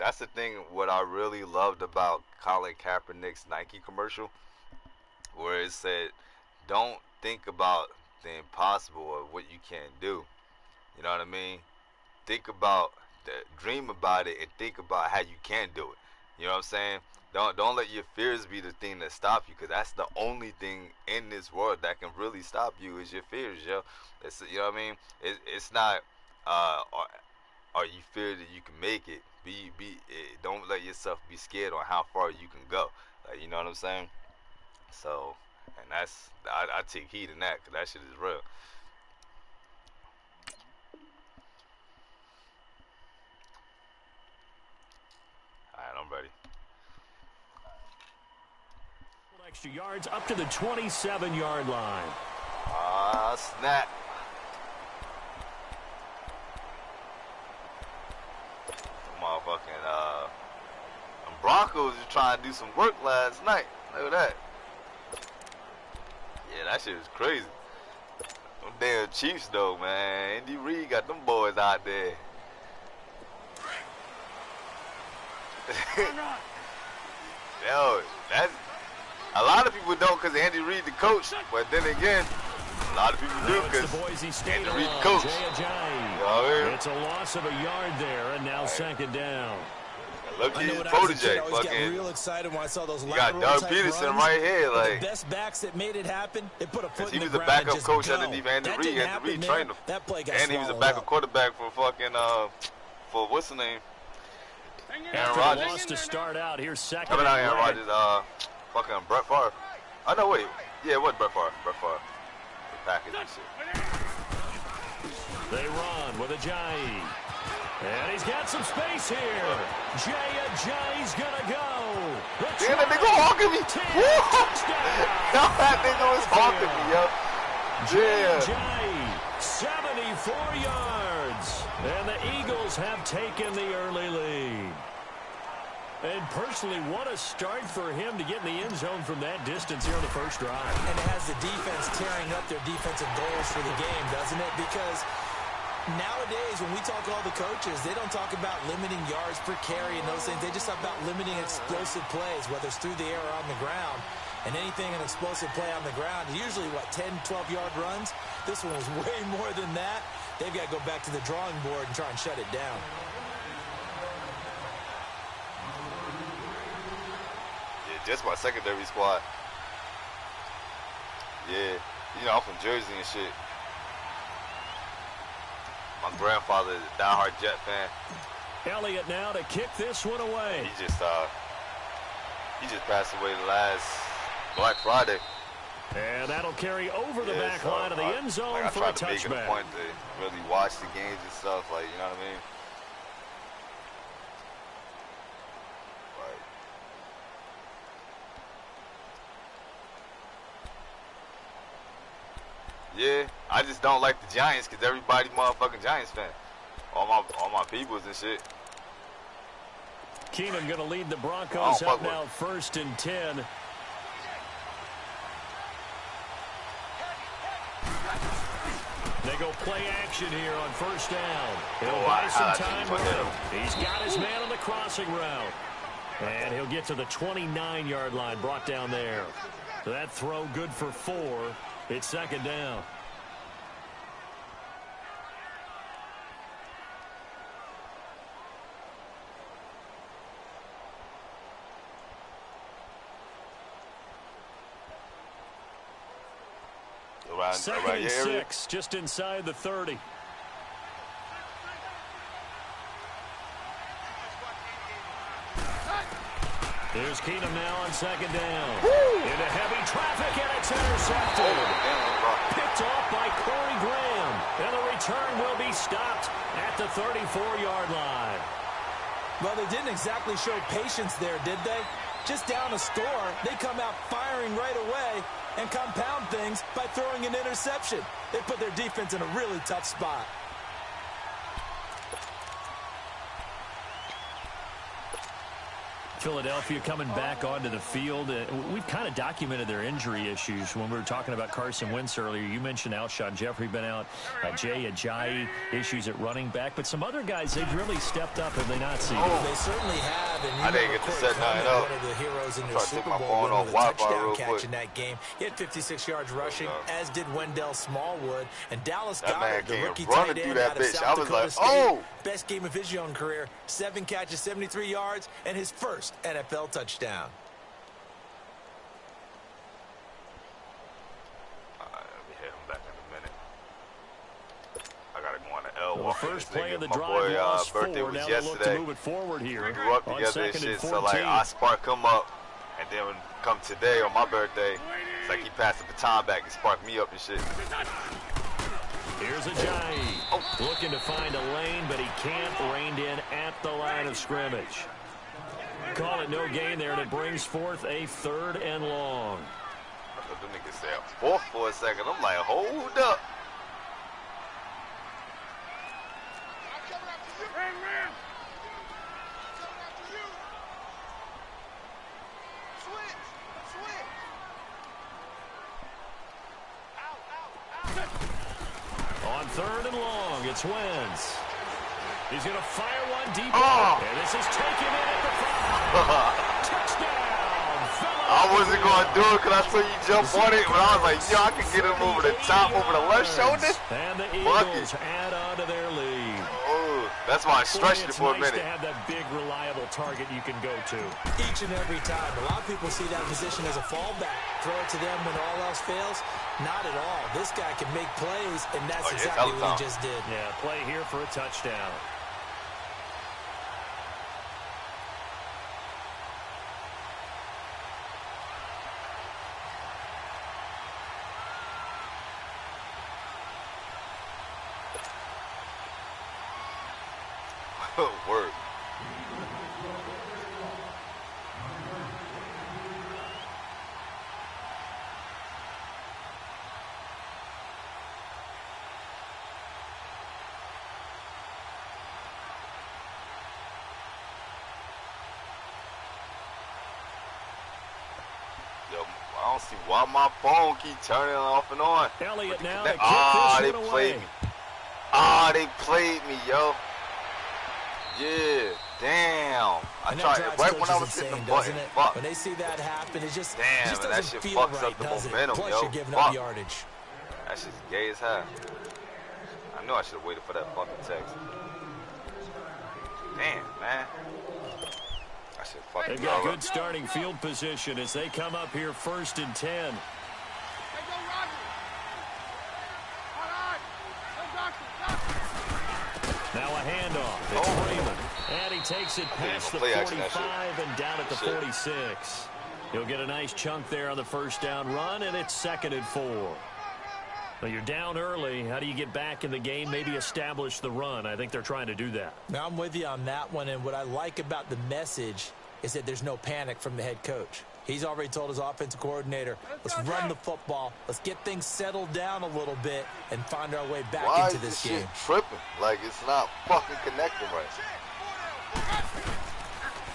that's the thing. What I really loved about Colin Kaepernick's Nike commercial, where it said, "Don't think about the impossible or what you can't do." You know what I mean? Think about dream about it, and think about how you can do it. You know what I'm saying? Don't let your fears be the thing that stop you, because that's the only thing in this world that can really stop you is your fears, yo. You know what I mean? It's not. Are you fear that you can make it? Don't let yourself be scared on how far you can go. Like, you know what I'm saying? So, and I take heed in that, because that shit is real. All right, I'm ready. Extra yards up to the 27-yard line. Snap. Motherfucking Broncos was trying to do some work last night. Look at that. Yeah, that shit was crazy. Them damn Chiefs though, man. Andy Reid got them boys out there. Yo, that's a lot of people don't because Andy Reid the coach, but then again, a lot of people do because Andy Reid the coach. You know what I mean? It's a loss of a yard there, and now second down. Look at his protege. I got real excited when I saw those. You got Doug Peterson right here, like the best backs that made it happen. They put a foot in the ground. He was a backup coach underneath Andy Reid. Andy Reid trained him. That play got and he was a backup quarterback for fucking for what's the name? Aaron Rodgers. Lost to start out. Here's second. Coming out, Aaron Rodgers. Fucking Brett Favre. Oh no, wait. Yeah, what Brett Favre? Brett Favre. The Packers and shit. They run with Ajayi. And he's got some space here. Ajayi's gonna go. Damn, that nigga hawking me. That nigga was hawking me, yo. Ajayi, 74 yards. And the Eagles have taken the early lead. And personally, what a start for him to get in the end zone from that distance here on the first drive. And it has the defense tearing up their defensive goals for the game, doesn't it? Because nowadays, when we talk to all the coaches, they don't talk about limiting yards per carry and those things. They just talk about limiting explosive plays, whether it's through the air or on the ground. And anything an explosive play on the ground, usually, 10, 12-yard runs? This one was way more than that. They've got to go back to the drawing board and try and shut it down. Yeah, just my secondary squad. Yeah, you know, I'm from Jersey and shit. My grandfather is a diehard Jet fan. Elliott now to kick this one away. He just passed away the last Black Friday. And that'll carry over the back line of the end zone for a touchback. I tried to make it a point to really watch the games and stuff, like, you know what I mean? Yeah, I just don't like the Giants because everybody motherfucking Giants fan. All my peoples and shit. Keenum going to lead the Broncos up now 1st and 10. They go play action here on first down. He'll buy some time with him. He's got his man on the crossing route. And he'll get to the 29-yard line, brought down there. So that throw good for 4. It's second down. Second and 6, just inside the 30. Here's Keenum now on second down. Into heavy traffic, and it's intercepted. Picked off by Corey Graham. And the return will be stopped at the 34-yard line. Well, they didn't exactly show patience there, did they? Just down a score, they come out firing right away and compound things by throwing an interception. They put their defense in a really tough spot. Philadelphia coming back onto the field. We've kind of documented their injury issues when we were talking about Carson Wentz earlier. You mentioned Alshon Jeffrey been out, Jay Ajayi, issues at running back. But some other guys, they've really stepped up, have they not, seen? Oh, they certainly have. And I didn't get to set nothing up. One of the heroes in their Super my Bowl phone win off with a Wi-Fi touchdown real catch quick. in that game. He had 56 yards rushing, as did Wendell Smallwood. And Dallas That Goedert, the man rookie came running tight through end that out of bitch. South I was Dakota like, State. oh! Best game of his young career. 7 catches, 73 yards, and his first NFL touchdown. Let me hit him back in a minute. I gotta go on the L. Well, the first play of the my drive boy, lost 4. birthday was Now they look to yesterday. move it forward here. We grew up on together and 2nd shit, 14. so like I spark him up, and then when come today on my birthday, it's like he passed the baton back and sparked me up and shit. Here's Ajayi, looking to find a lane, but he can't. Reined in at the line of scrimmage. Call it no gain there, and it brings forth a 3rd and long. I thought the nigga said fourth for a second. I'm like, hold up. On 3rd and long, it's Wentz. He's going to fire one deep. And this is taken in at the 5. Touchdown. I wasn't going to do it because I saw you jump on it, but I was like, yo, I can get him over the top, over the left shoulder. And the Eagles add on to their lead. Oh, that's why I stretched it for a minute. It's nice to have that big, reliable target you can go to. Each and every time. A lot of people see that position as a fallback. Throw it to them when all else fails. Not at all. This guy can make plays, and that's exactly what he just did. Yeah, play here for a touchdown. Word. Yo, I don't see why my phone keep turning off and on. Elliott now to kick they this one played away. me. They played me, yo. Yeah, damn. I tried right when I was hitting the button. Fuck. When they see that happen, it just, damn, just and doesn't that shit feel fucks right, up the does momentum, it? Plus, yo. you're giving Fuck. up yardage. That shit's gay as hell. I knew I should have waited for that fucking text. Damn, man. I should fucking. They've got good starting field position as they come up here 1st and 10. Now a handoff. It's Freeman. And he takes it past the 45 and down at the 46. He'll get a nice chunk there on the 1st down run, and it's 2nd and 4. Well, you're down early. How do you get back in the game, maybe establish the run? I think they're trying to do that. Now, I'm with you on that one, and what I like about the message is that there's no panic from the head coach. He's already told his offensive coordinator, let's run the football, let's get things settled down a little bit and find our way back into this game. Why is this shit tripping? Like, it's not fucking connecting right.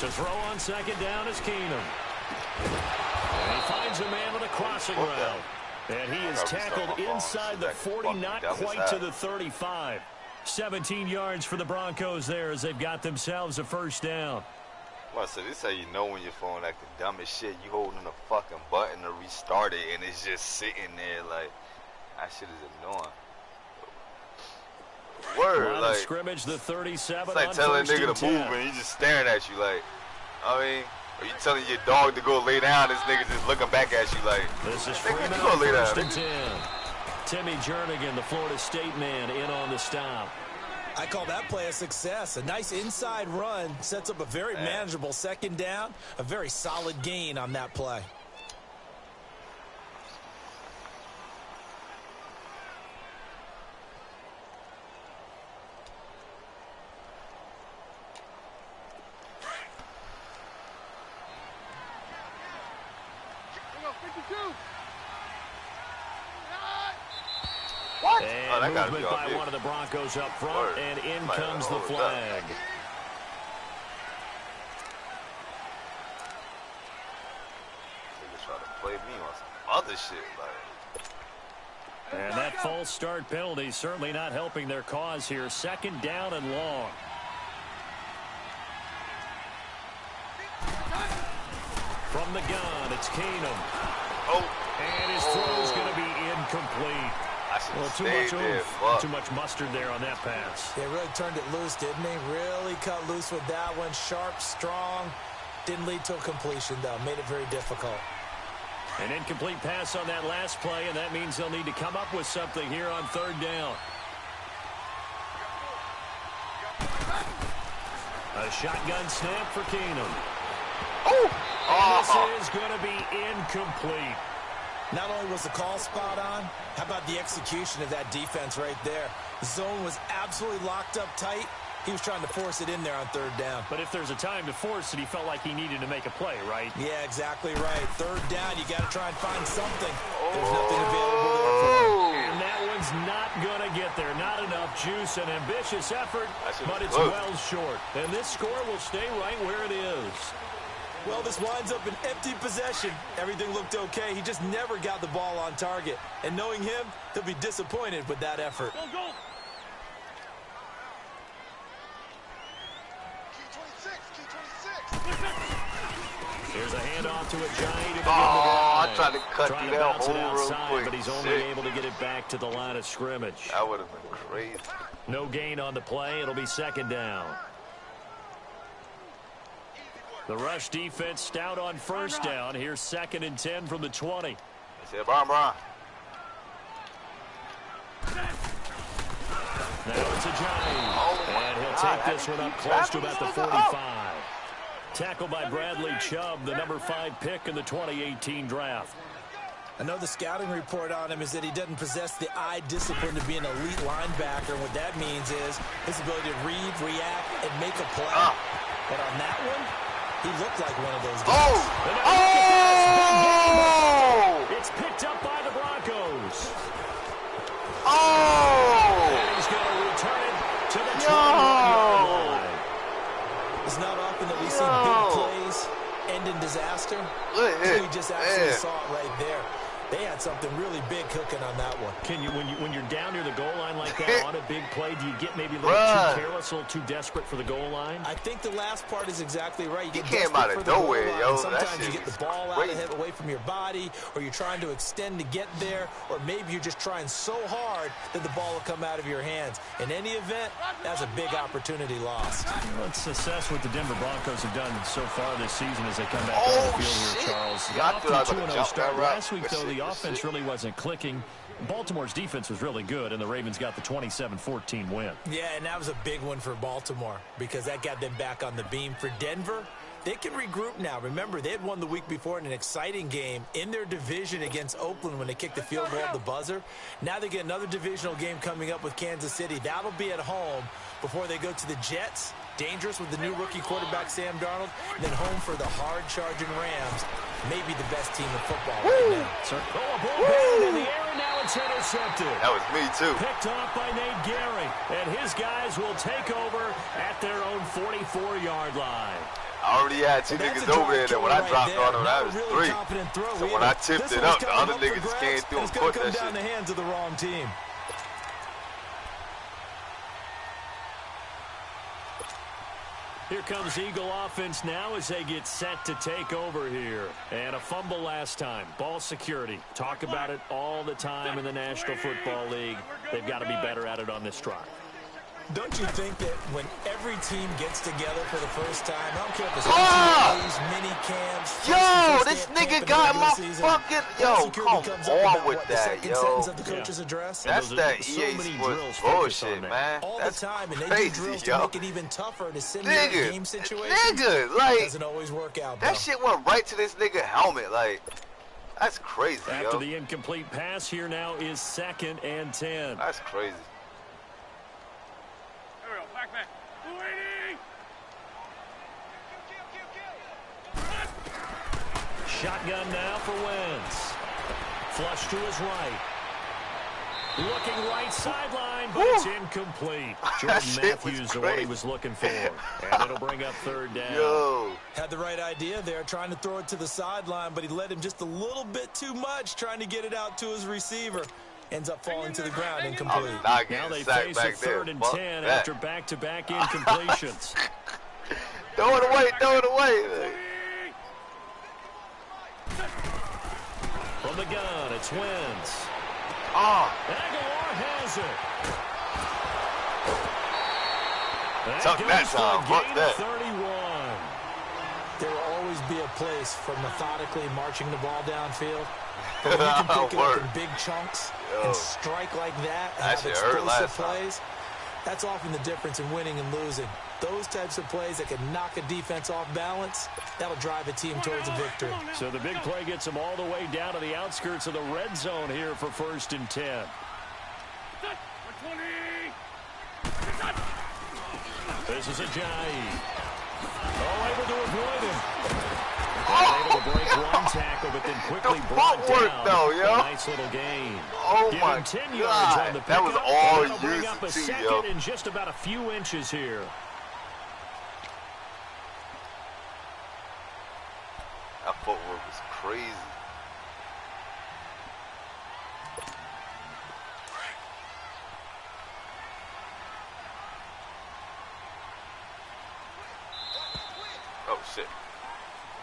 To throw on 2nd down is Keenum. And he finds a man on the crossing route. And he is tackled inside the 40, not quite to the 35. 17 yards for the Broncos there as they've got themselves a 1st down. Well, so this how you know when your phone acting dumb as shit. You holding the fucking button to restart it, and it's just sitting there like, that shit is annoying. Word, like, scrimmage, the 37. It's like telling a nigga to move, and he's just staring at you like, I mean, are you telling your dog to go lay down? This nigga just looking back at you like, this is nigga, you go lay down. 1st and 10. Timmy Jernigan, the Florida State man, in on the stop. I call that play a success. A nice inside run sets up a very manageable 2nd down. A very solid gain on that play. What? And movement by one of the Broncos up front, and in comes the flag. play me on some other shit. Like. And that false start penalty certainly not helping their cause here. 2nd down and long. From the gun, it's Keenum. Oh. And his throw's going to be incomplete. Well, too much mustard there on that pass. They really turned it loose, didn't they? Really cut loose with that one. Sharp, strong. Didn't lead to a completion, though. Made it very difficult. An incomplete pass on that last play, and that means they'll need to come up with something here on 3rd down. A shotgun snap for Keenum. Oh! And this is going to be incomplete. Not only was the call spot on, how about the execution of that defense right there? The zone was absolutely locked up tight. He was trying to force it in there on 3rd down. But if there's a time to force it, he felt like he needed to make a play, right? Yeah, exactly right. 3rd down, you got to try and find something. There's nothing available there for him. And that one's not going to get there. Not enough juice and ambitious effort, but it's well short. And this score will stay right where it is. Well, this winds up an empty possession. Everything looked okay. He just never got the ball on target. And knowing him, he'll be disappointed with that effort. Go, go. Here's a handoff to a giant. I tried to cut through that hole real quick. But he's only able to get it back to the line of scrimmage. That would have been crazy. No gain on the play. It'll be 2nd down. The rush defense stout on 1st down. Here's 2nd and 10 from the 20. Say, Brian. Now it's a giant. And he'll take this one up close to about the 45. Tackled by Bradley Chubb, the number 5 pick in the 2018 draft. I know the scouting report on him is that he doesn't possess the eye discipline to be an elite linebacker. And what that means is his ability to read, react, and make a play. But on that one, he looked like one of those guys. It's picked up by the Broncos. And he's going to return it to the 20-yard line. It's not often that we see big plays end in disaster. We just actually saw it right there. They had something really big cooking on that one. Can you, when you're down near the goal line like that on a big play, do you get maybe a little too careless, a little too desperate for the goal line? I think the last part is exactly right. You get came out of nowhere, yo. Sometimes you get the ball out of away from your body, or you're trying to extend to get there, or maybe you're just trying so hard that the ball will come out of your hands. In any event, that's a big opportunity lost. Let's assess what the Denver Broncos have done so far this season as they come back on the field here, Charles. Got off to a 2-0 start last week, though. The offense really wasn't clicking. Baltimore's defense was really good, and the Ravens got the 27-14 win. Yeah, and that was a big one for Baltimore because that got them back on the beam. For Denver, they can regroup now. Remember, they had won the week before in an exciting game in their division against Oakland when they kicked the field goal at the buzzer. Now they get another divisional game coming up with Kansas City. That'll be at home before they go to the Jets. Dangerous with the new rookie quarterback, Sam Darnold. And then home for the hard-charging Rams. Maybe the best team in football right now. Ball in the air, and now it's intercepted. That was me, too. Picked off by Nate Gehring. And his guys will take over at their own 44-yard line. I already had 2 niggas over there that when I dropped on them, that was 3. So when I tipped it up, the other niggas came through and put that shit. It's going to come down the hands of the wrong team. Here comes Eagle offense now as they get set to take over here. And a fumble last time. Ball security. Talk about it all the time in the National Football League. They've got to be better at it on this drive. Don't you think that when every team gets together for the first time, I don't care if it's OTAs, mini camps, yo, this nigga got my fucking, yo, come on with that, yo. Of the coach's address. That's that EA Sports bullshit, man. All That's the time, and they crazy, do drills yo. to make it even tougher to send you in game situations. Nigga, like, doesn't always work out, that shit went right to this nigga helmet, like, that's crazy, yo. After the incomplete pass, here now is 2nd and 10. That's crazy. Shotgun now for Wentz. Flush to his right. Looking right sideline, but it's incomplete. Jordan Matthews is what he was looking for. And it'll bring up 3rd down. Yo. Had the right idea there, trying to throw it to the sideline, but he led him just a little bit too much, trying to get it out to his receiver. Ends up falling to the ground incomplete. Now they face a 3rd and 10 after back-to-back incompletions. Throw it away, throw it away. From the gun, it's Wentz. Aguilar has it. Tuck that time, fuck that. 31. There will always be a place for methodically marching the ball downfield. But when you can pick it up in big chunks and strike like that and have explosive plays, that's often the difference in winning and losing. Those types of plays that can knock a defense off balance, that'll drive a team towards a victory. So the big play gets them all the way down to the outskirts of the red zone here for 1st and 10. This is Ajayi. Able to avoid him. Able to break one tackle, but then quickly brought down. Though, yo. A nice little gain. Give him 10 yards on the pickup. That was all That'll bring up a used to, second in just about a few inches here. That footwork was crazy. Oh, shit.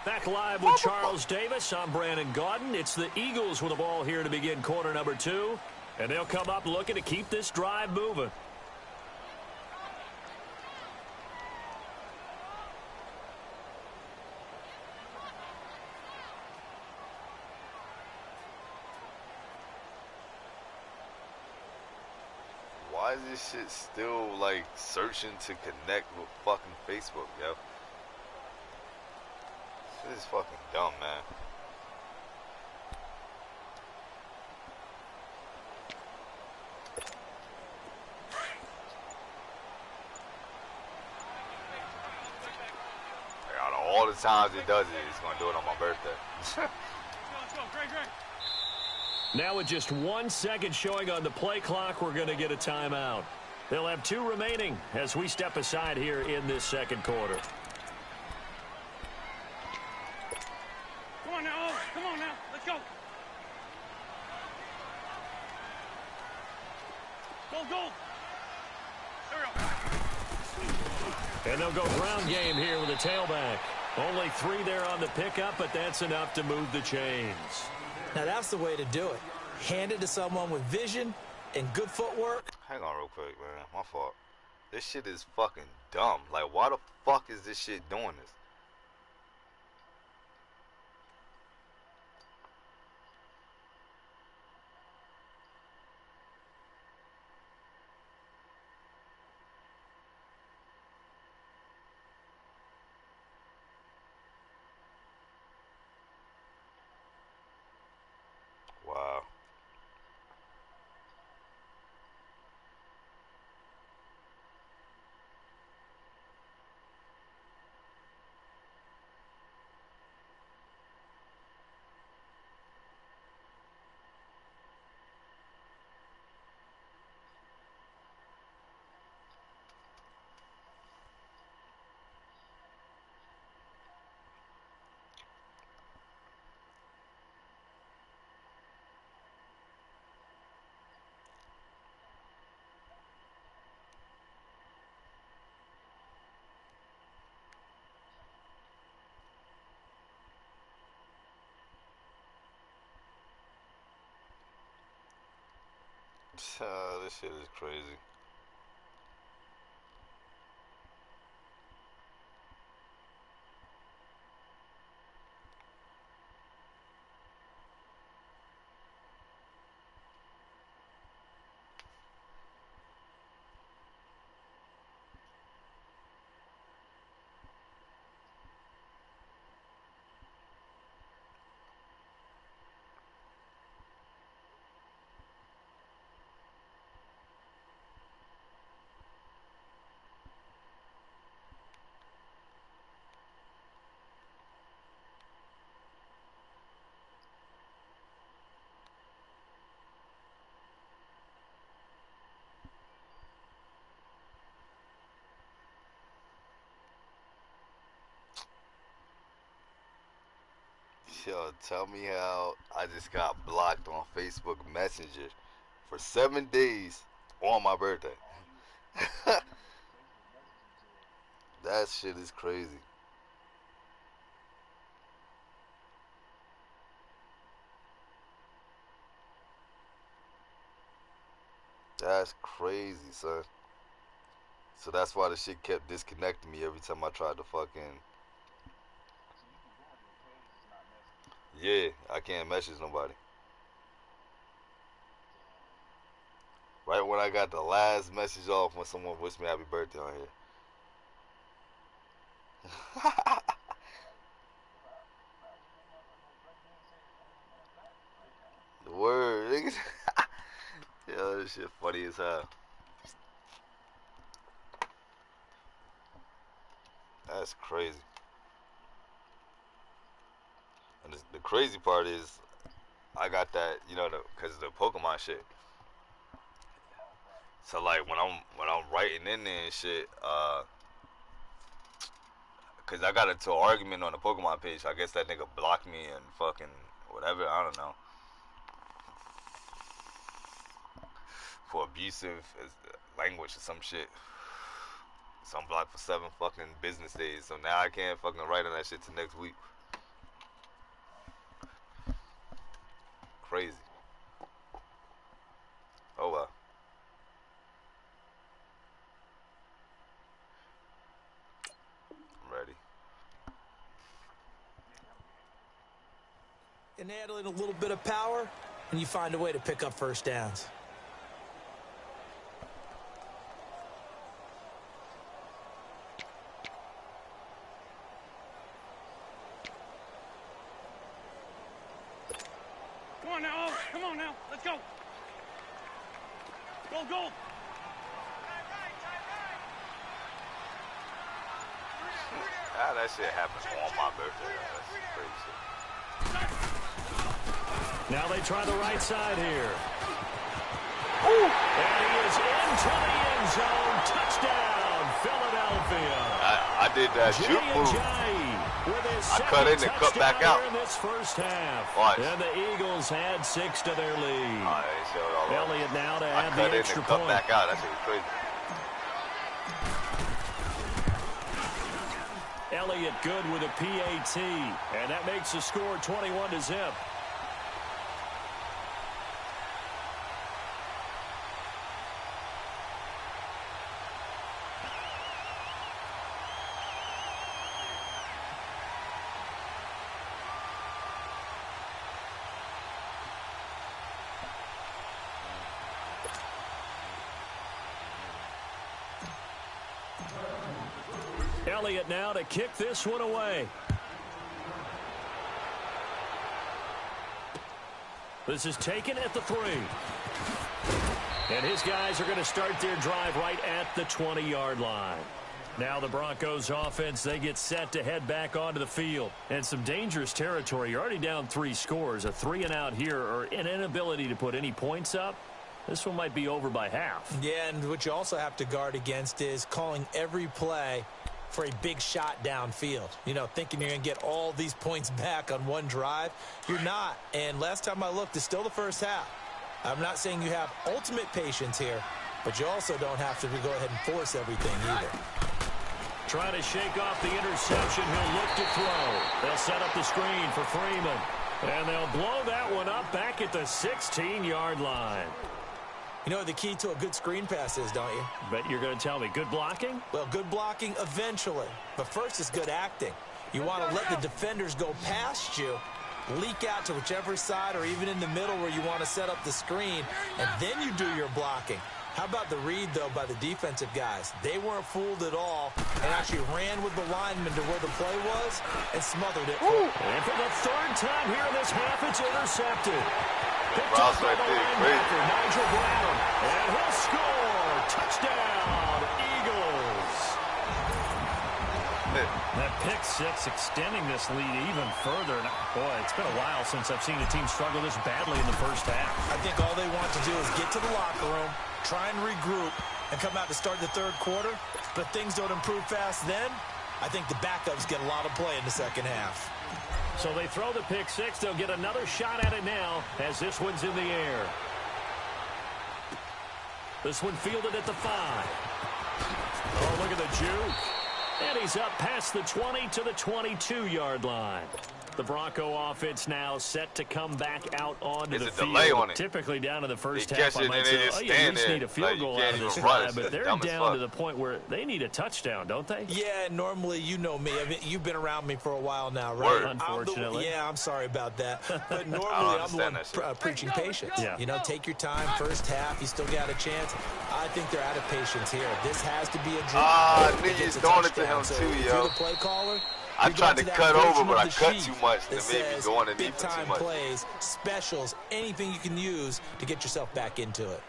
Back live with Charles Davis. I'm Brandon Gaudin. It's the Eagles with the ball here to begin quarter number 2. And they'll come up looking to keep this drive moving. Why is this shit still, like, searching to connect with fucking Facebook, yo? This is fucking dumb, man. Out of all the times he does it, he's gonna do it on my birthday. Now with just 1 second showing on the play clock, we're going to get a timeout. They'll have 2 remaining as we step aside here in this second quarter. Come on now, let's go. Go. There we go. And they'll go ground game here with a tailback. Only 3 there on the pickup, but that's enough to move the chains. Now, that's the way to do it. Hand it to someone with vision and good footwork. Hang on real quick, man. My fault. This shit is fucking dumb. Like, why the fuck is this shit doing this? Wow. This shit is crazy. Yo, tell me how I just got blocked on Facebook Messenger for 7 days on my birthday. That shit is crazy. That's crazy, son. So that's why the shit kept disconnecting me every time I tried to fucking. Yeah, I can't message nobody. Right when I got the last message off when someone wished me happy birthday on here. The word, niggas. Yo, this shit funny as hell. That's crazy. And the crazy part is, I got that, you know, because of the Pokemon shit. So like when I'm writing in there and shit, cause I got into an argument on the Pokemon page. I guess that nigga blocked me and fucking whatever. I don't know. For abusive language or some shit. So I'm blocked for 7 fucking business days. So now I can't fucking write on that shit till next week. Crazy. Oh well. I'm ready. And add in a little bit of power, and you find a way to pick up first downs. Come on now, let's go. Go. Ah, that shit happens on my birthday. That's crazy shit. Now they try the right side here. Ooh. And he is into the end zone. Touchdown, Philadelphia. I did that shoot move. I cut in and cut back out. In this first half. Watch. And the Eagles had 6 to their lead. Elliott now to add the extra point. I cut in and cut back out. That shit was crazy. Elliott good with a PAT. And that makes the score 21-0. Elliott now to kick this one away. This is taken at the 3. And his guys are going to start their drive right at the 20-yard line. Now the Broncos offense, they get set to head back onto the field. And some dangerous territory. You're already down 3 scores. A 3-and-out here or an inability to put any points up. This one might be over by half. Yeah, and what you also have to guard against is calling every play for a big shot downfield. You know, thinking you're going to get all these points back on one drive. You're not. And last time I looked, it's still the first half. I'm not saying you have ultimate patience here, but you also don't have to go ahead and force everything either. Trying to shake off the interception. He'll look to throw. They'll set up the screen for Freeman. And they'll blow that one up back at the 16-yard line. You know what the key to a good screen pass is, don't you? But you're going to tell me good blocking? Well, good blocking eventually. But first is good acting. You want to let the defenders go past you, leak out to whichever side or even in the middle where you want to set up the screen, and then you do your blocking. How about the read, though, by the defensive guys? They weren't fooled at all and actually ran with the lineman to where the play was and smothered it. And for the 3rd time here in this half, it's intercepted. Picked up by the linebacker, Nigel Brown. And he'll score. Touchdown, Eagles. That pick 6 extending this lead even further. Boy, it's been a while since I've seen a team struggle this badly in the first half. I think all they want to do is get to the locker room, try and regroup, and come out to start the 3rd quarter. But things don't improve fast then. I think the backups get a lot of play in the second half. So they throw the pick six. They'll get another shot at it now as this one's in the air. This one fielded at the 5. Oh, look at the juke. And he's up past the 20 to the 22-yard line. The Bronco offense now set to come back out onto the field. Delay on it. Typically down to the first they half, catch it, I might and say, they just you at stand least there. need a field goal out of this drive, but they're down to the point where they need a touchdown, don't they? Yeah, normally, you know me. I mean, you've been around me for a while now, right? Word. Unfortunately. I'm sorry about that. But normally, I'm the one preaching patience. Yeah. You know, take your time. First half, you still got a chance. I think they're out of patience here. This has to be a drive. Niggas throwing it to him, so too, if yo. you're the play caller, I tried to cut over, but I cut too much. That They made me says go underneath big it too time much. plays, specials, anything you can use to get yourself back into it.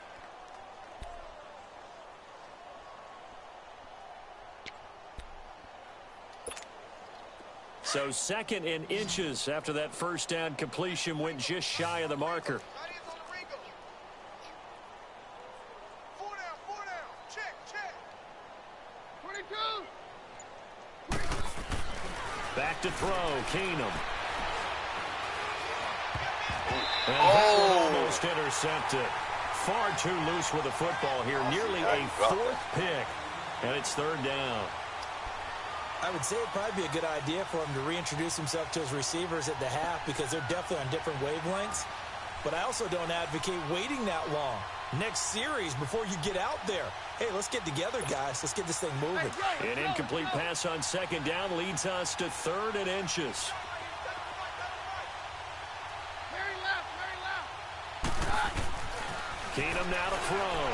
So 2nd and inches after that first down completion went just shy of the marker. Back to throw, Keenum. And that one almost intercepted. Far too loose with the football here. Nearly a 4th pick. And it's 3rd down. I would say it'd probably be a good idea for him to reintroduce himself to his receivers at the half because they're definitely on different wavelengths. But I also don't advocate waiting that long. Next series before you get out there. Hey, let's get together, guys. Let's get this thing moving. An incomplete pass on 2nd down leads us to 3rd and inches. Keenum now to throw.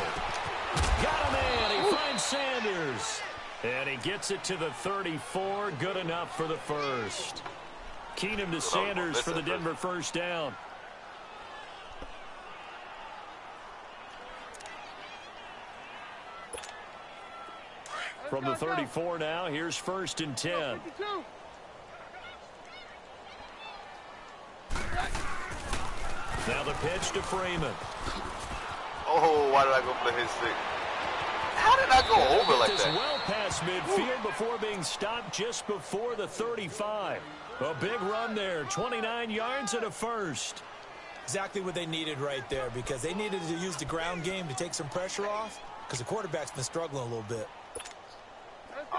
Got him in. He finds Sanders. And he gets it to the 34. Good enough for the first. Keenum to Sanders for the Denver first down. From the 34 now, here's 1st and 10. Now the pitch to Freeman. Oh, why did I go for the hit stick? How did I go over like that? Well past midfield before being stopped just before the 35. A big run there, 29 yards and a first. Exactly what they needed right there because they needed to use the ground game to take some pressure off because the quarterback's been struggling a little bit.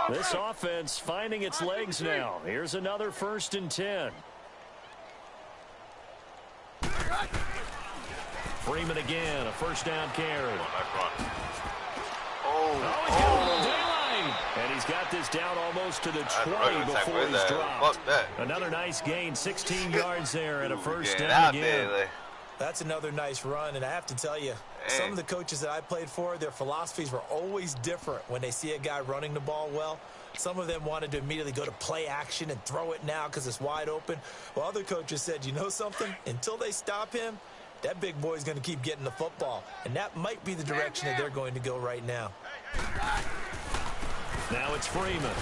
This offense finding its legs now. Here's another 1st and 10. Freeman again, a first down carry. Oh, he's got a little daylight. And he's got this down almost to the 20 before he's dropped. Another nice gain, 16 yards there and a first down again. That's another nice run, and I have to tell you, some of the coaches that I played for, their philosophies were always different when they see a guy running the ball well. Some of them wanted to immediately go to play action and throw it now because it's wide open. Well, other coaches said, you know something? Until they stop him, that big boy's going to keep getting the football. And that might be the direction that they're going to go right now. Now it's Freeman.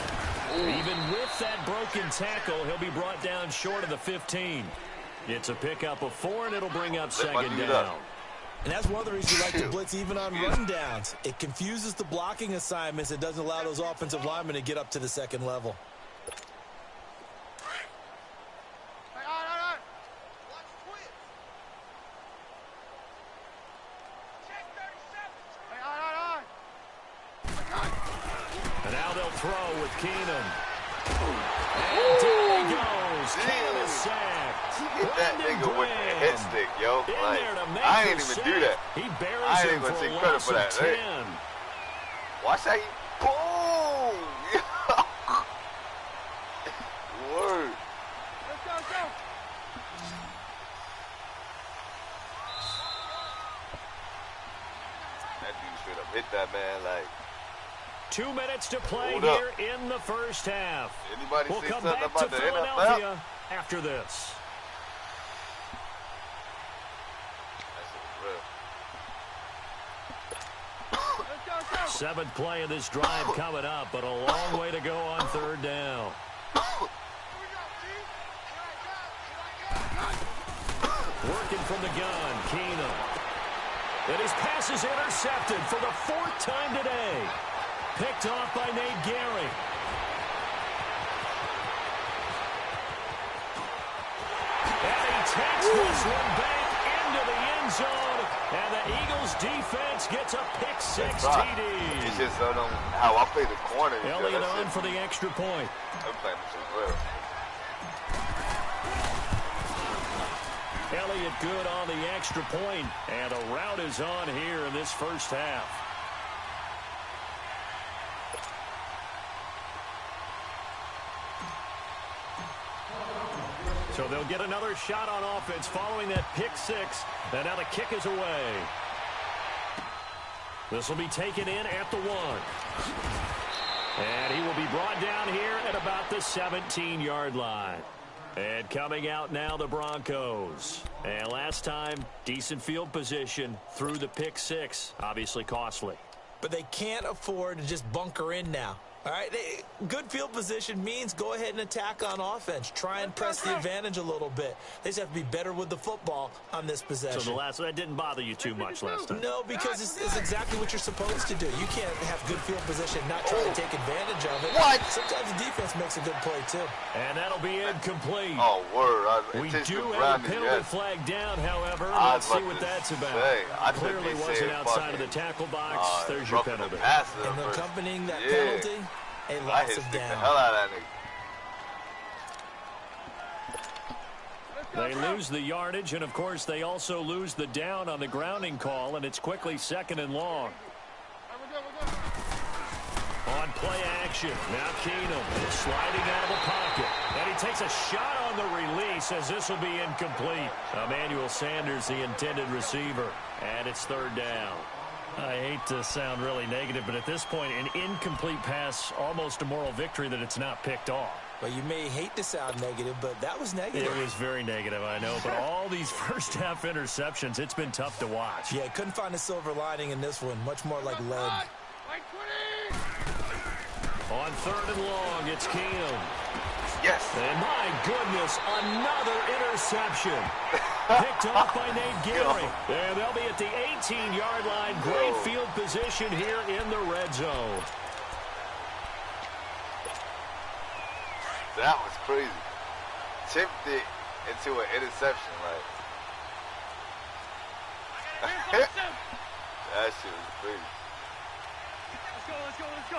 Even with that broken tackle, he'll be brought down short of the 15. It's a pickup of 4, and it'll bring up 2nd down. And that's one of the reasons we like to blitz even on run downs. It confuses the blocking assignments. It doesn't allow those offensive linemen to get up to the 2nd level. And now they'll throw with Keenum. And down he goes. Keenum is sacked. Hit that nigga with the head stick, yo. Like, I ain't even do that. He buries I ain't him even for take a credit loss for that. of 10. Hey. Watch how he boom. Word. Let's go. That dude straight up hit that man like. 2 minutes to play here in the first half. Anybody We'll see come something back about to the Philadelphia NFL? after this. That's real. 7th play of this drive coming up, but a long way to go on 3rd down. Working from the gun, Keenum. And his pass is intercepted for the 4th time today. Picked off by Nate Gehring. takes this one back into the end zone, and the Eagles defense gets a pick-six TD. It's just how I play the corner. Elliott on for the extra point. I'm playing this as well. Elliott good on the extra point, and a rout is on here in this first half. So they'll get another shot on offense following that pick six, and now the kick is away. This will be taken in at the 1. And he will be brought down here at about the 17-yard line. And coming out now, the Broncos. And last time, decent field position through the pick six. Obviously costly. But they can't afford to just bunker in now. All right, good field position means go ahead and attack on offense. Try and press the advantage a little bit. They just have to be better with the football on this possession. So that didn't bother you too much last time? No, because it's exactly what you're supposed to do. You can't have good field position, not try to take advantage of it. What? Sometimes the defense makes a good play, too. And that'll be incomplete. Oh, word. We do have a penalty flag down, however. Let's see what that's about. Clearly wasn't outside of the tackle box. There's your penalty. And accompanying that penalty, a loss of down. The hell out of that nigga. They lose the yardage, and, of course, they also lose the down on the grounding call, and it's quickly 2nd and long. On play action, now Keenum sliding out of the pocket. And he takes a shot on the release as this will be incomplete. Emmanuel Sanders, the intended receiver, and it's 3rd down. I hate to sound really negative, but at this point, an incomplete pass, almost a moral victory that it's not picked off. Well, you may hate to sound negative, but that was negative. It was very negative, I know. But all these first-half interceptions, it's been tough to watch. Yeah, couldn't find a silver lining in this one. Much more like lead. On 3rd and long, it's Keenum. Yes. And my goodness, another interception. Picked off by Nate Gehring. And they'll be at the 18-yard line. Great field position here in the red zone. That was crazy. Tipped it into an interception, right? That shit was crazy. Let's go.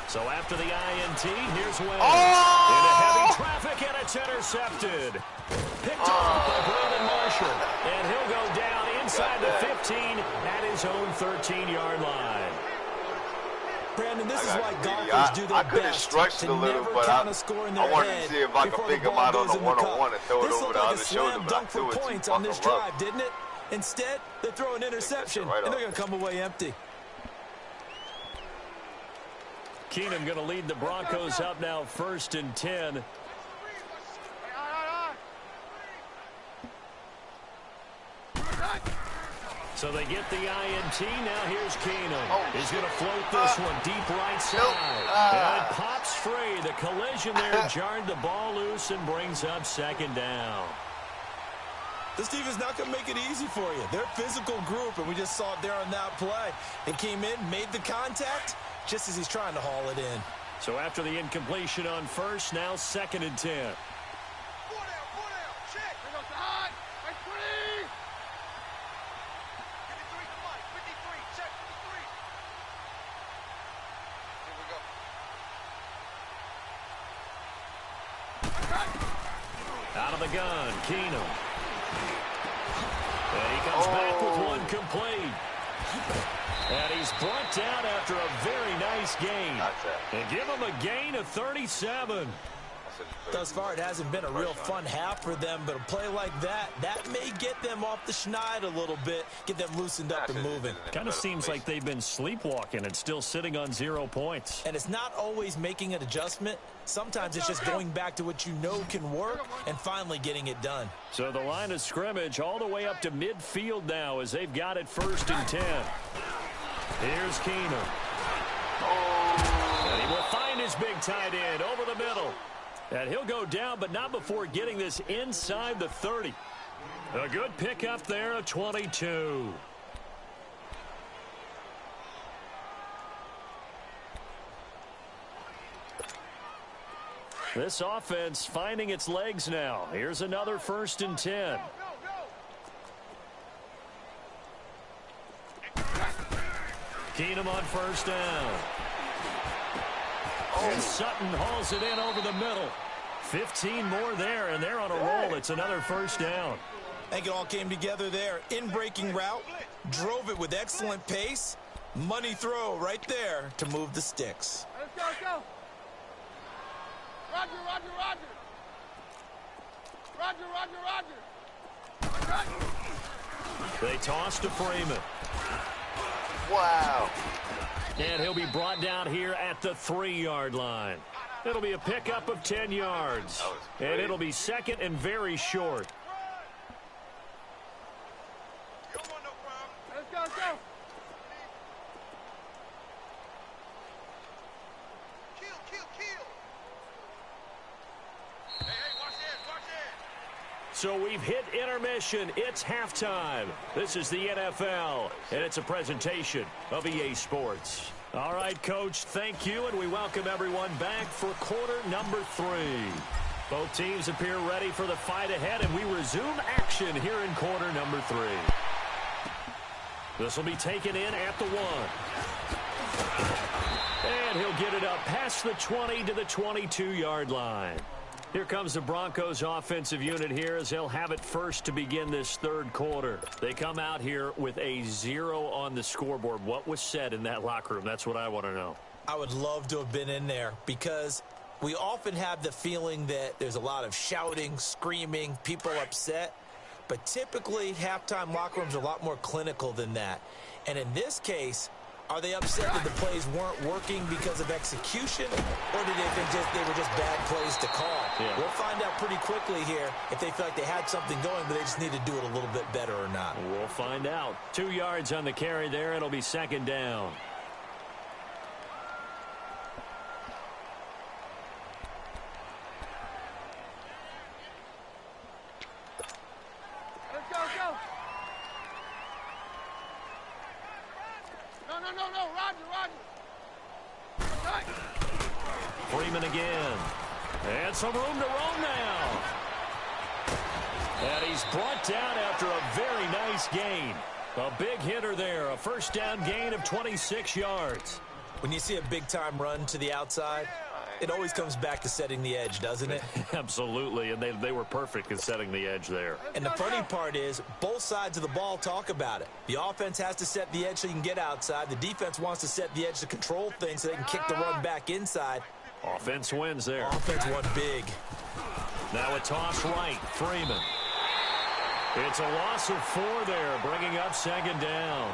So after the INT, here's Wentz. Into heavy traffic, and it's intercepted. Picked off by Brandon Marshall. And he'll go down inside the 15 at his own 13-yard line. Brandon, this is why golfers do their best to never count a score in their head. I wanted to see if I could pick him out on the one-on-one and throw it over the other shoulder. This looked like a slam dunk for points on this drive, didn't it? Instead, they throw an interception, and they're going to come away empty. Keenum going to lead the Broncos up now 1st and 10. So they get the INT. Now here's Keenum. He's going to float this one deep right side. And it pops free. The collision there jarred the ball loose and brings up 2nd down. This team is not going to make it easy for you. They're a physical group, and we just saw it there on that play. They came in, made the contact, just as he's trying to haul it in. So after the incompletion on 1st, now 2nd and 10. Out of the gun, Keenum. And he comes back with one complete. And he's brought down after a very nice gain. And give him a gain of 37. Thus far, it hasn't been a real fun half for them, but a play like that may get them off the schneid a little bit, get them loosened up and moving. Kind of seems like they've been sleepwalking and still sitting on 0 points. And it's not always making an adjustment. Sometimes it's just going back to what you know can work and finally getting it done. So the line of scrimmage all the way up to midfield now as they've got it 1st and 10. Here's Keenum. And he will find his big tight end over the middle. And he'll go down, but not before getting this inside the 30. A good pickup there, a 22. This offense finding its legs now. Here's another 1st and 10. Keenum on 1st down. And Sutton hauls it in over the middle. 15 more there, and they're on a roll. It's another 1st down. I think it all came together there. In-breaking route, drove it with excellent pace. Money throw right there to move the sticks. Let's go, let's go. Roger, Roger, Roger. Roger, Roger, Roger. They toss to Freeman. Wow. And he'll be brought down here at the 3-yard line. It'll be a pickup of 10 yards. And it'll be 2nd and very short. Let's go, let's go. So we've hit intermission. It's halftime. This is the NFL, and it's a presentation of EA Sports. All right, Coach, thank you, and we welcome everyone back for quarter number 3. Both teams appear ready for the fight ahead, and we resume action here in quarter number 3. This will be taken in at the 1. And he'll get it up past the 20 to the 22-yard line. Here comes the Broncos offensive unit here as they'll have it first to begin this 3rd quarter. They come out here with a 0 on the scoreboard. What was said in that locker room? That's what I want to know. I would love to have been in there because we often have the feeling that there's a lot of shouting, screaming, people upset. But typically, halftime locker rooms are a lot more clinical than that. And in this case, are they upset that the plays weren't working because of execution, or did they think they were just bad plays to call? Yeah. We'll find out pretty quickly here if they feel like they had something going, but they just need to do it a little bit better or not. We'll find out. 2 yards on the carry there. It'll be 2nd down. Let's go, let's go. No, Roger. Nice. Freeman again. And some room to roam now. And he's brought down after a very nice gain. A big hitter there. A 1st down gain of 26 yards. When you see a big-time run to the outside, it always comes back to setting the edge, doesn't it? Absolutely, and they were perfect at setting the edge there. And the funny part is, both sides of the ball talk about it. The offense has to set the edge so you can get outside. The defense wants to set the edge to control things so they can kick the run back inside. Offense wins there. Offense won big. Now a toss right, Freeman. It's a loss of 4 there, bringing up 2nd down.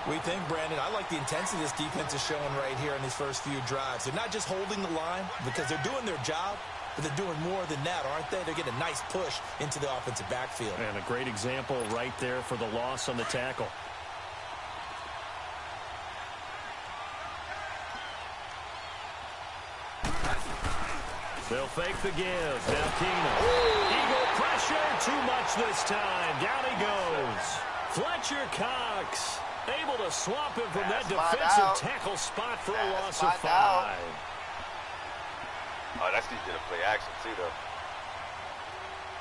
We think, Brandon, I like the intensity this defense is showing right here in these first few drives. They're not just holding the line because they're doing their job, but they're doing more than that, aren't they? They're getting a nice push into the offensive backfield. And a great example right there for the loss on the tackle. They'll fake the give. Now Keenum. Eagle pressure, too much this time. Down he goes. Fletcher Cox able to swap him from that defensive tackle spot for a loss of 5. Oh, that's he did a play action too, though.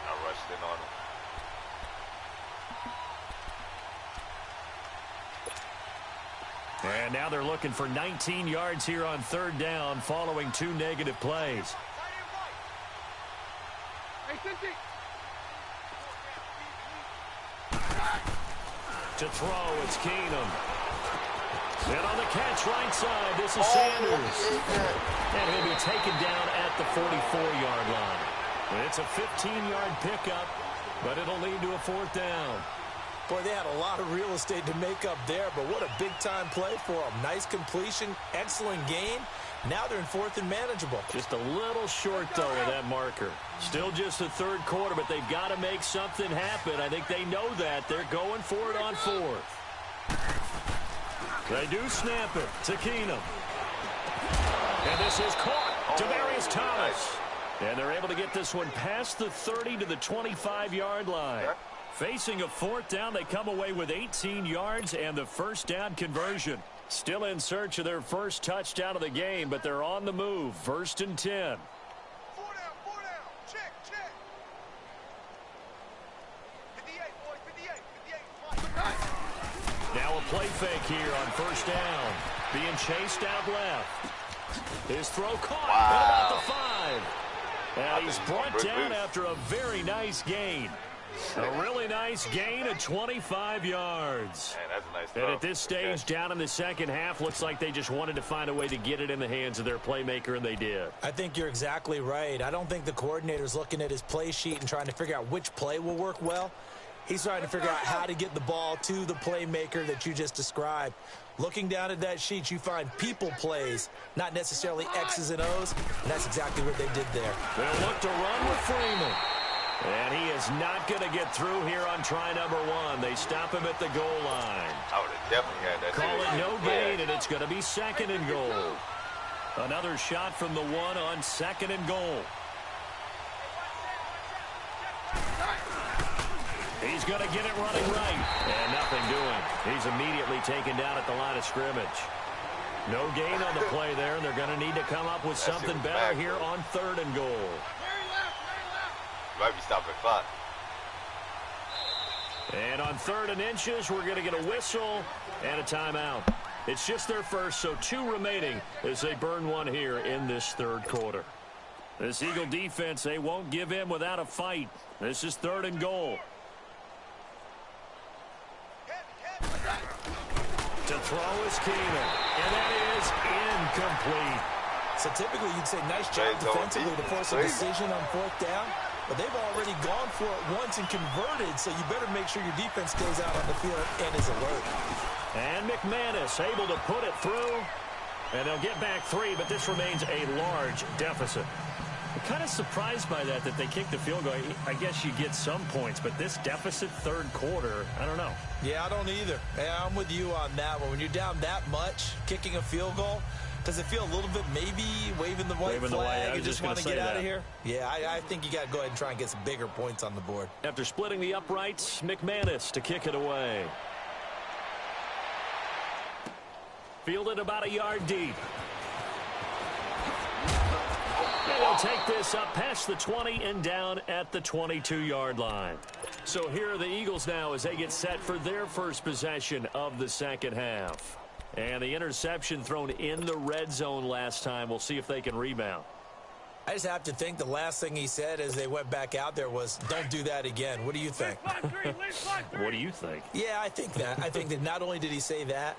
I rushed in on him. And now they're looking for 19 yards here on 3rd down following 2 negative plays. Hey, Cincy. To throw, it's Keenum. And on the catch right side, this is Sanders. And he'll be taken down at the 44-yard line. It's a 15-yard pickup, but it'll lead to a 4th down. Boy, they had a lot of real estate to make up there, but what a big-time play for them. Nice completion, excellent gain. Now they're in 4th and manageable. Just a little short, though, of that marker. Still just the 3rd quarter, but they've got to make something happen. I think they know that. They're going for it on 4th. They do snap it to Keenum. And this is caught to Demarius Thomas. And they're able to get this one past the 30 to the 25-yard line. Facing a 4th down, they come away with 18 yards and the 1st down conversion. Still in search of their first touchdown of the game, but they're on the move. 1st and 10. play fake here on first down. Being chased out left. His throw caught at about the 5. And he's brought down after a very nice gain. A really nice gain of 25 yards. Man, that's a nice throw. And at this stage, down in the second half, looks like they just wanted to find a way to get it in the hands of their playmaker, and they did. I think you're exactly right. I don't think the coordinator's looking at his play sheet and trying to figure out which play will work well. He's trying to figure out how to get the ball to the playmaker that you just described. Looking down at that sheet, you find people plays, not necessarily X's and O's, and that's exactly what they did there. They'll look to run with Freeman. And he is not going to get through here on try number 1. They stop him at the goal line. I would have definitely had that. Call it no gain, and it's going to be 2nd and goal. Another shot from the 1 on 2nd and goal. He's going to get it running right. And nothing doing. He's immediately taken down at the line of scrimmage. No gain on the play there, and they're going to need to come up with something better here on 3rd and goal. Might be stopping clock. And on 3rd and inches, we're going to get a whistle and a timeout. It's just their first, so 2 remaining as they burn one here in this 3rd quarter. This Eagle defense, they won't give in without a fight. This is 3rd and goal. To throw is Keenan, and that is incomplete. So typically you'd say nice job defensively to force a decision on 4th down. But they've already gone for it once and converted, so you better make sure your defense stays out on the field and is alert. And McManus able to put it through. And they'll get back 3, but this remains a large deficit. I'm kind of surprised by that they kicked the field goal. I guess you get some points, but this deficit 3rd quarter, I don't know. Yeah, I don't either. Yeah, I'm with you on that one. When you're down that much, kicking a field goal, does it feel a little bit maybe waving the white flag and just want to get out of here? Yeah, I think you got to go ahead and try and get some bigger points on the board. After splitting the uprights, McManus to kick it away. Fielded about a yard deep. And they'll take this up past the 20 and down at the 22-yard line. So here are the Eagles now as they get set for their first possession of the second half. And the interception thrown in the red zone last time. We'll see if they can rebound. I just have to think the last thing he said as they went back out there was, don't do that again. What do you think? What do you think? Yeah, I think that. I think that not only did he say that,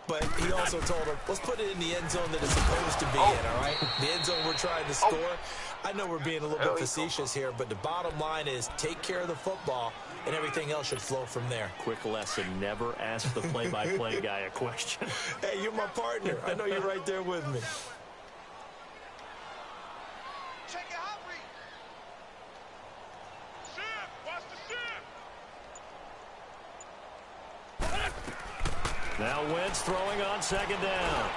but he also told him, let's put it in the end zone that it's supposed to be in, all right? The end zone we're trying to score. I know we're being a little bit facetious here, but the bottom line is take care of the football, and everything else should flow from there. Quick lesson, never ask the play-by-play guy a question. Hey, you're my partner. I know you're right there with me. Check your hot read. Ship, watch the ship. Now Wentz throwing on 2nd down.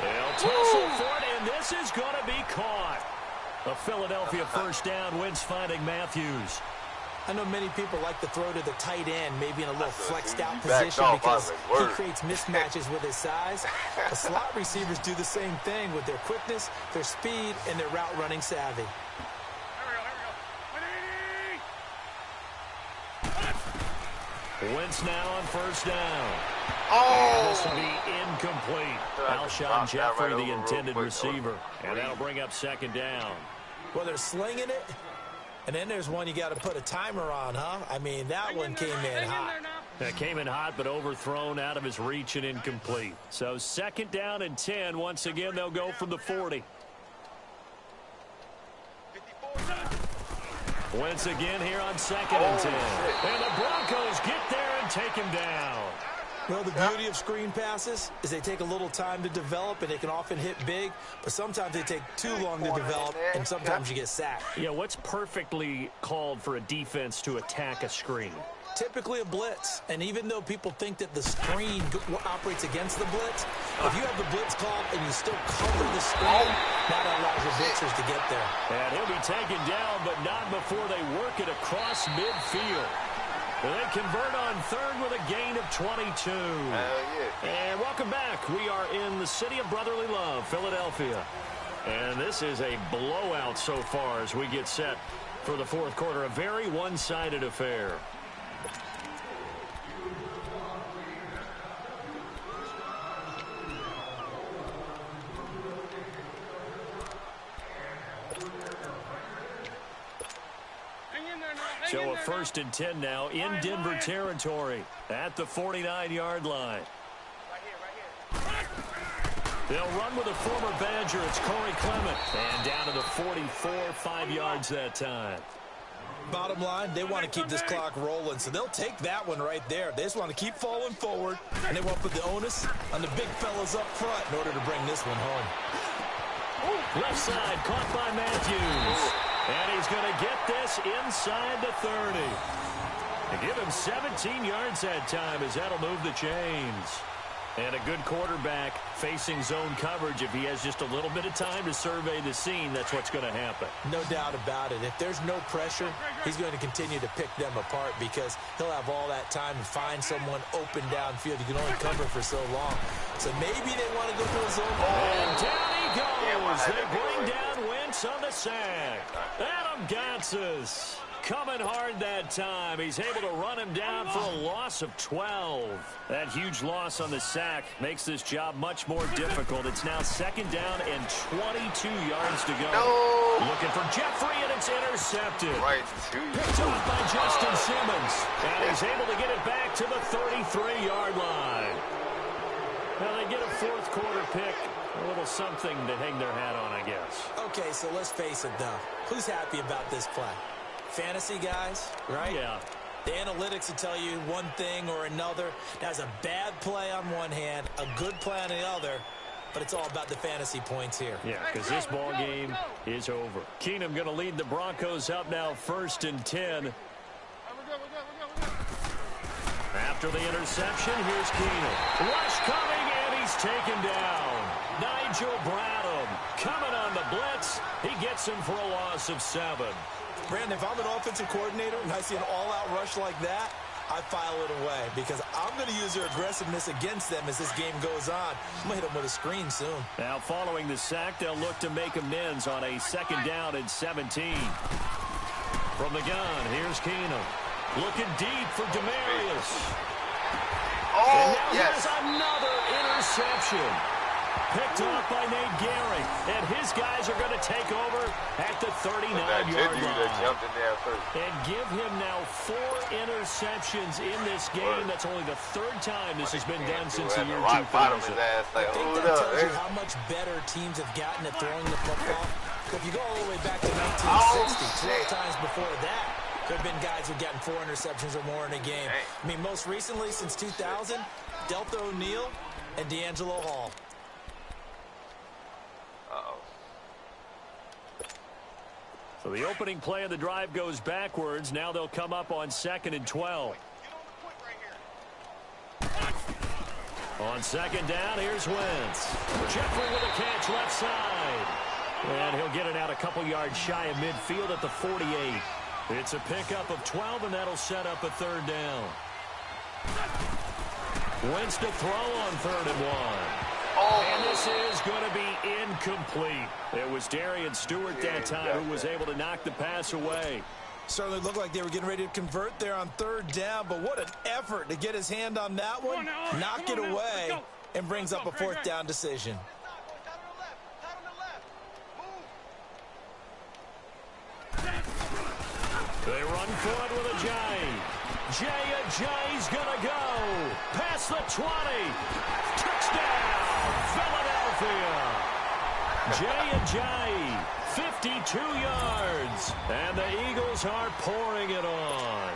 They'll tussle for it, and this is going to be caught. A Philadelphia first down. Wentz finding Matthews. I know many people like to throw to the tight end, maybe in a little flexed out position because he creates mismatches with his size. The slot receivers do the same thing with their quickness, their speed, and their route running savvy. Wentz now on first down. Oh! This will be incomplete. Alshon Jeffrey, the intended receiver. And that'll bring up 2nd down. Well, they're slinging it. And then there's one you got to put a timer on, huh? I mean, that one came in hot. That came in hot, but overthrown out of his reach and incomplete. So 2nd down and 10. Once again, they'll go from the 40. Wentz again here on 2nd and 10. And the Broncos get there and take him down. Well, the beauty of screen passes is they take a little time to develop, and they can often hit big, but sometimes they take too long to develop, and sometimes you get sacked. Yeah, what's perfectly called for a defense to attack a screen? Typically a blitz, and even though people think that the screen operates against the blitz, if you have the blitz called and you still cover the screen, that allows your blitzers to get there. And he'll be taken down, but not before they work it across midfield. They convert on 3rd with a gain of 22. And welcome back. We are in the city of brotherly love, Philadelphia. And this is a blowout so far as we get set for the 4th quarter. A very one-sided affair. first and 10 now in Denver territory at the 49-yard line. They'll run with a former Badger. It's Corey Clement. And down to the 44, 5 yards that time. Bottom line, they want to keep this clock rolling, so they'll take that one right there. They just want to keep falling forward, and they want to put the onus on the big fellas up front in order to bring this one home. Left side, caught by Matthews. And he's going to get this inside the 30. To give him 17 yards that time as that'll move the chains. And a good quarterback facing zone coverage. If he has just a little bit of time to survey the scene, that's what's going to happen. No doubt about it. If there's no pressure, he's going to continue to pick them apart because he'll have all that time to find someone open downfield. You can only cover for so long. So maybe they want to go to a zone. And down he goes. They bring down Wentz on the sack. Adam K-KiZz coming hard that time. He's able to run him down for a loss of 12. That huge loss on the sack makes this job much more difficult. It's now second down and 22 yards to go. No. Looking for Jeffrey, and it's intercepted. Right to you. Picked off by Justin Simmons. And he's able to get it back to the 33-yard line. Well, they get a fourth quarter pick. A little something to hang their hat on, I guess. Okay, so let's face it, though. Who's happy about this play? Fantasy guys, right? Yeah. The analytics will tell you one thing or another. That's a bad play on one hand, a good play on the other, but it's all about the fantasy points here. Yeah, because this ball game is over. Keenum going to lead the Broncos up now first and 10. After the interception, here's Keenum. Rush coming, and he's taken down. Nigel Bradham coming on the blitz. He gets him for a loss of 7. Brandon, if I'm an offensive coordinator and I see an all-out rush like that, I file it away because I'm going to use their aggressiveness against them as this game goes on. I'm going to hit them with a screen soon. Now, following the sack, they'll look to make amends on a second down and 17. From the gun, here's Keenum. Looking deep for Demarius. Oh, and now yes. There's another interception. Picked off by Nate Gehring. And his guys are going to take over at the 39-yard line. Jumped in there first. And give him now 4 interceptions in this game. That's only the third time this has been done since the year 2000. I think that tells you how much better teams have gotten at throwing the football. If you go all the way back to 1960, 12 times before that, there have been guys who've gotten 4 interceptions or more in a game. I mean, most recently, since 2000, Delta O'Neal and D'Angelo Hall. So the opening play of the drive goes backwards. Now they'll come up on second and 12. On second down, here's Wentz. Jeffrey with a catch left side. And he'll get it out a couple yards shy of midfield at the 48. It's a pickup of 12, and that'll set up a third down. Wentz to throw on 3rd and 1. And this is going to be incomplete. It was Darian Stewart that time who was able to knock the pass away. Certainly looked like they were getting ready to convert there on 3rd down, but what an effort to get his hand on that one, knock it away, and brings up a 4th down decision. They run for it with Ajayi. Ajayi's going to go past the 20. Touchdown, Philadelphia. Ajayi, 52 yards. And the Eagles are pouring it on.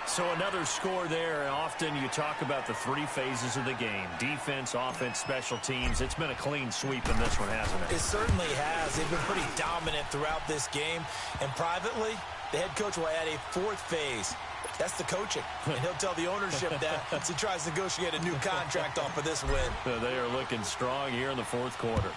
So another score there. Often you talk about the 3 phases of the game. Defense, offense, special teams. It's been a clean sweep in this one, hasn't it? It certainly has. They've been pretty dominant throughout this game. And privately, the head coach will add a 4th phase. That's the coaching. And he'll tell the ownership that as he tries to negotiate a new contract off of this win. They are looking strong here in the 4th quarter.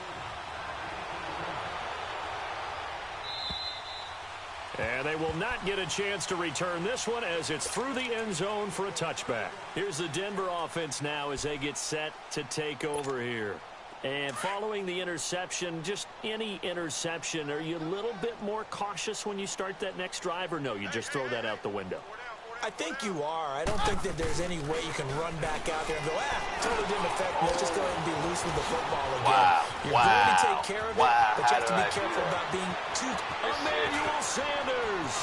And they will not get a chance to return this one as it's through the end zone for a touchback. Here's the Denver offense now as they get set to take over here. And following the interception, just any interception, are you a little bit more cautious when you start that next drive, or no, you just throw that out the window? I think you are. I don't think that there's any way you can run back out there and go, totally didn't affect me. Let's just go ahead and be loose with the football again. You're going to take care of it, but you have to be careful about being too... Emmanuel Sanders.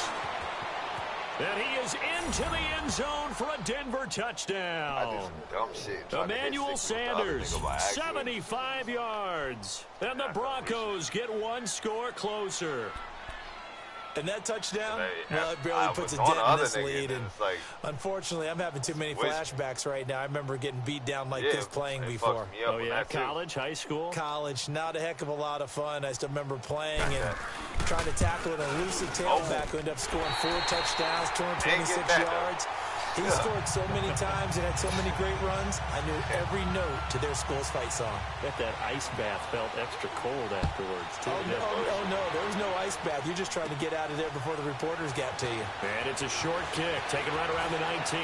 And he is into the end zone for a Denver touchdown. I did some dumb shit. Emmanuel Sanders, 75 yards. And the Broncos get one score closer. And that touchdown, well, it barely puts a dent in this lead. And like, unfortunately, I'm having too many flashbacks right now. I remember getting beat down like this playing before. Oh, yeah, college, high school? College, not a heck of a lot of fun. I still remember playing and trying to tackle an elusive tailback who ended up scoring 4 touchdowns, 226 yards. He scored so many times and had so many great runs, I knew every note to their school's fight song. Bet that ice bath felt extra cold afterwards, too. Oh, no, there was no ice bath. You're just trying to get out of there before the reporters got to you. And it's a short kick, taken right around the 19.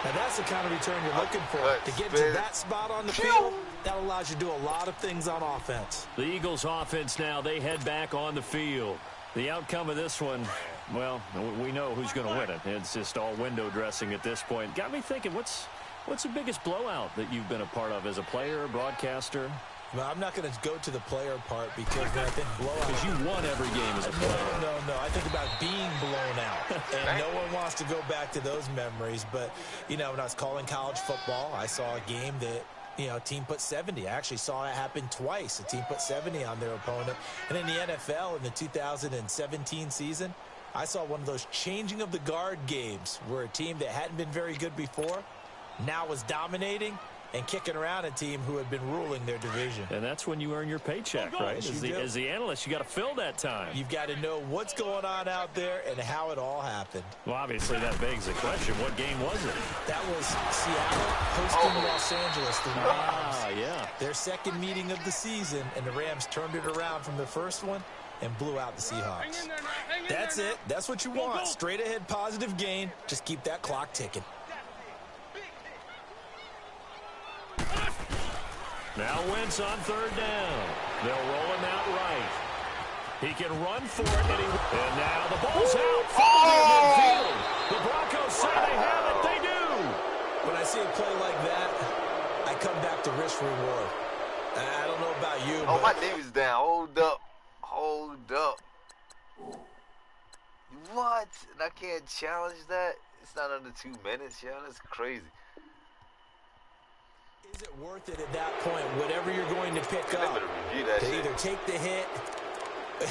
Now, that's the kind of return you're looking for. To get to that spot on the field, that allows you to do a lot of things on offense. The Eagles' offense now, they head back on the field. The outcome of this one, well, we know who's going to win it. It's just all window dressing at this point. Got me thinking, what's the biggest blowout that you've been a part of as a player, a broadcaster? Well, I'm not going to go to the player part because when I think blowout... Because you won every game as a player. No. I think about being blown out. And no one wants to go back to those memories. But, you know, when I was calling college football, I saw a game that... You know, team put 70. I actually saw it happen twice. A team put 70 on their opponent. And in the NFL in the 2017 season, I saw one of those changing of the guard games where a team that hadn't been very good before now was dominating and kicking around a team who had been ruling their division. And that's when you earn your paycheck, right? As the analyst, you got to fill that time. You've got to know what's going on out there and how it all happened. Well, obviously, that begs the question, what game was it? That was Seattle hosting Los Angeles, the Rams. Yeah. Their second meeting of the season, and the Rams turned it around from the first one and blew out the Seahawks. That's it. That's what you want. Straight ahead positive gain. Just keep that clock ticking. Now Wentz on third down. They'll roll him out right. He can run for it, and now the ball's out. Midfield. The Broncos say they have it. They do. When I see a play like that, I come back to risk reward. I don't know about you. Oh, my knee is down. Hold up. What? And I can't challenge that? It's not under 2 minutes, yo. That's crazy. Is it worth it at that point, whatever you're going to pick up, to either take the hit,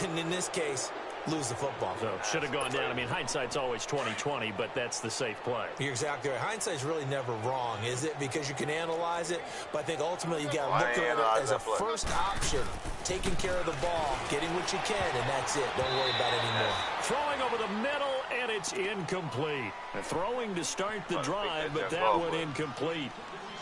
and in this case, lose the football? So should have gone down. I mean, hindsight's always 20/20, but that's the safe play. You're exactly right. Hindsight's really never wrong, is it? Because you can analyze it, but I think ultimately you got to look at it as a first option, taking care of the ball, getting what you can, and that's it. Don't worry about it anymore. Throwing over the middle, and it's incomplete. Throwing to start the drive, but that one incomplete.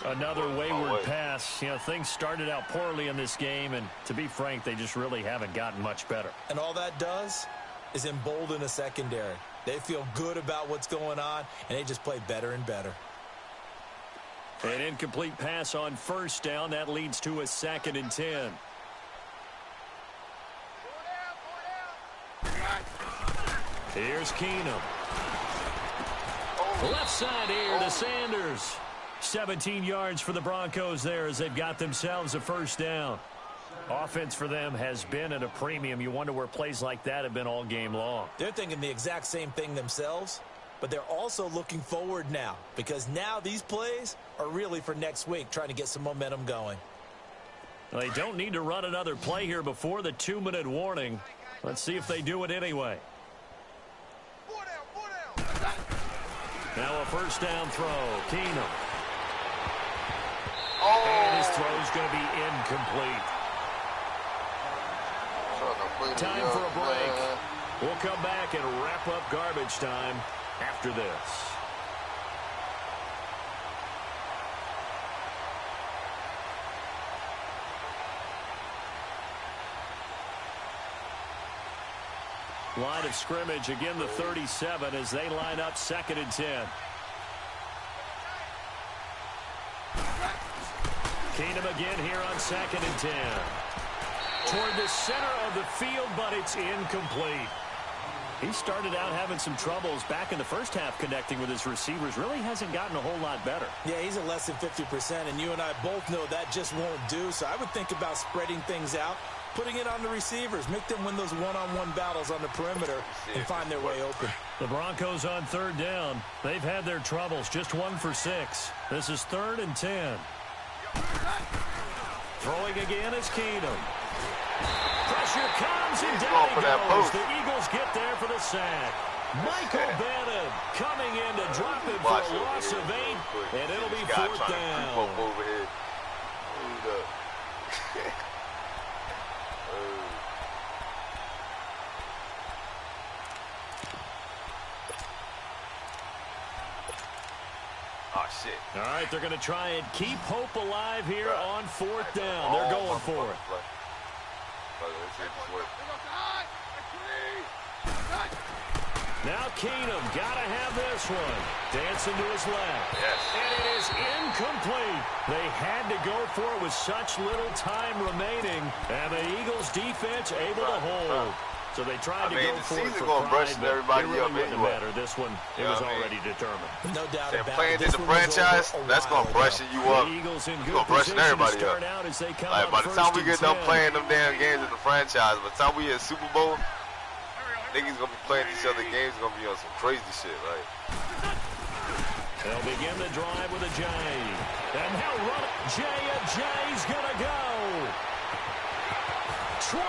Another wayward pass. You know, things started out poorly in this game, and to be frank, they just really haven't gotten much better. And all that does is embolden a secondary. They feel good about what's going on, and they just play better and better. An incomplete pass on first down. That leads to a 2nd and 10. Here's Keenum. Left side here to Sanders. 17 yards for the Broncos there as they've got themselves a first down. Offense for them has been at a premium. You wonder where plays like that have been all game long. They're thinking the exact same thing themselves, but they're also looking forward now because now these plays are really for next week, trying to get some momentum going. Well, they don't need to run another play here before the 2-minute warning. Let's see if they do it anyway. Now a first down throw. Keenum. And his throw's going to be incomplete. Time for a break. We'll come back and wrap up garbage time after this. Line of scrimmage, again the 37 as they line up 2nd and 10. Keenum again here on 2nd and 10. Toward the center of the field, but it's incomplete. He started out having some troubles back in the first half connecting with his receivers. Really hasn't gotten a whole lot better. Yeah, he's at less than 50%, and you and I both know that just won't do. So I would think about spreading things out, putting it on the receivers. Make them win those one-on-one battles on the perimeter and find their way open. The Broncos on third down. They've had their troubles. Just 1 for 6. This is 3rd and 10. Throwing again is Keenum. Pressure comes and down he goes. The Eagles get there for the sack. Michael Bannon coming in to drop it for a loss of 8, and it'll be 4th down. Oh, shit. All right, they're going to try and keep hope alive here on 4th down. They're going for it. Now Keenum got to have this one. Dancing to his left. Yes. And it is incomplete. They had to go for it with such little time remaining. And the Eagles defense able to hold. So they tried to go for it for pride, but it really wouldn't matter. This one, it was already determined. No doubt about it. Playing in the franchise, that's going to brushing you up. The Eagles in You're good going to brushing everybody to up. out as they come Like, by the time we get done 10. playing them damn games in the franchise, by the time we hit Super Bowl, niggas going to be playing each other games, going to be on some crazy shit. Like, they'll begin the drive with a J. And now run it. Jay's going to go. 20,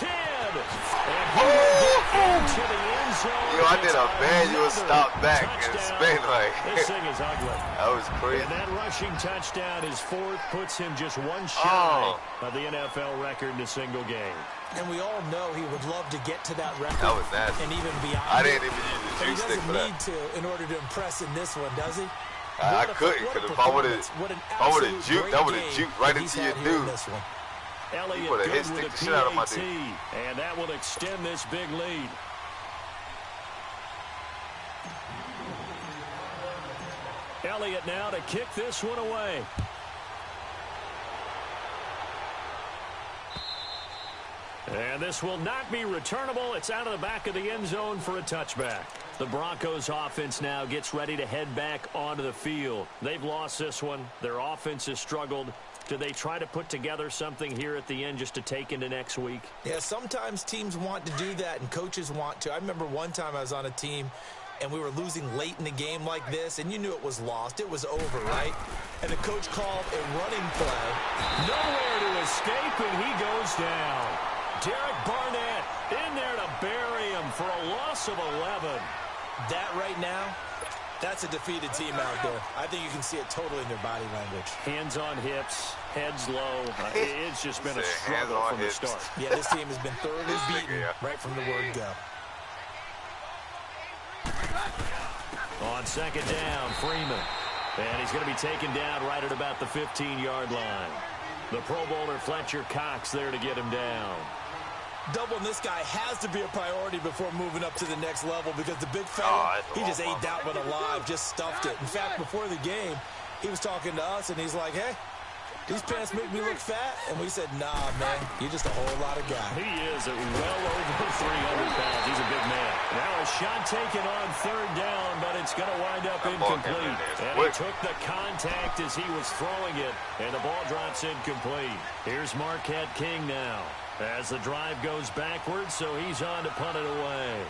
10. And he will get into the end zone. Yo, I did a manual stop back and spin like. This thing is ugly. That was crazy. And that rushing touchdown is 4th, puts him just 1 shy of the NFL record in a single game. And we all know he would love to get to that record. That was nasty. And even beyond. I didn't even use the But he juice stick for that. doesn't need to in order to impress in this one, does he? I couldn't, because if I would have juked, that would have juked right into your dude. Elliott put a good hit with stick a the shit out of my PAT, and that will extend this big lead. Elliott now to kick this one away. And this will not be returnable. It's out of the back of the end zone for a touchback. The Broncos offense now gets ready to head back onto the field. They've lost this one. Their offense has struggled. Do they try to put together something here at the end just to take into next week? Yeah, sometimes teams want to do that and coaches want to. I remember one time I was on a team and we were losing late in the game like this, and you knew it was lost. It was over, right? And the coach called a running play. Nowhere to escape, and he goes down. Derek Barnett in there to bury him for a loss of 11. That right now, that's a defeated team out there. I think you can see it totally in their body language. Hands on hips, heads low. It's just been a struggle from the start. Yeah, this team has been thoroughly beaten right from the word go. On 2nd down, Freeman. And he's going to be taken down right at about the 15-yard line. The Pro Bowler Fletcher Cox there to get him down. Doubling this guy has to be a priority before moving up to the next level because the big fella, he just ate that one alive, just stuffed it. In fact, before the game, he was talking to us, and he's like, hey, these pants make me look fat. And we said, nah, man, you're just a whole lot of guy. He is at well over 300 pounds. He's a big man. Now a shot taken on 3rd down, but it's going to wind up incomplete. And he took the contact as he was throwing it, and the ball drops incomplete. Here's Marquette King now as the drive goes backwards, so he's on to punt it away.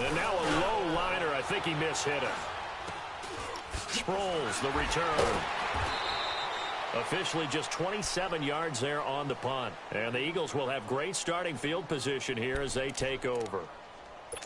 And now a low liner. I think he mishit him. Sproles, the return. Officially just 27 yards there on the punt. And the Eagles will have great starting field position here as they take over.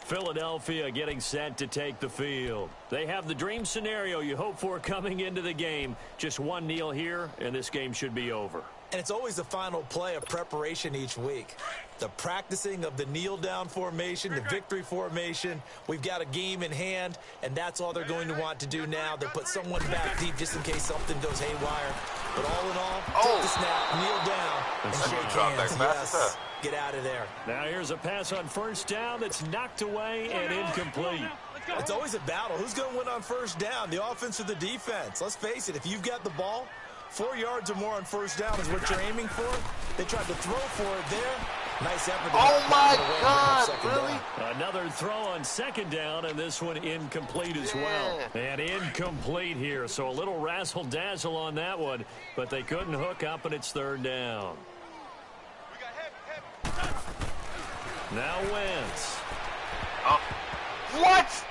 Philadelphia getting set to take the field. They have the dream scenario you hope for coming into the game. Just one kneel here, and this game should be over. And it's always the final play of preparation each week. The practicing of the kneel-down formation, the victory formation. We've got a game in hand, and that's all they're going to want to do now. They'll put someone back deep just in case something goes haywire. But all in all, take the snap, kneel down, and shake hands. Yes, get out of there. Now here's a pass on 1st down that's knocked away and incomplete. It's always a battle. Who's going to win on 1st down, the offense or the defense? Let's face it, if you've got the ball, 4 yards or more on 1st down is what you're aiming for. They tried to throw for it there. Nice effort. Oh, my God, really? Another throw on second down, and this one incomplete as well. And incomplete here, so a little razzle-dazzle on that one, but they couldn't hook up, and it's third down. Now Wentz. Oh. What?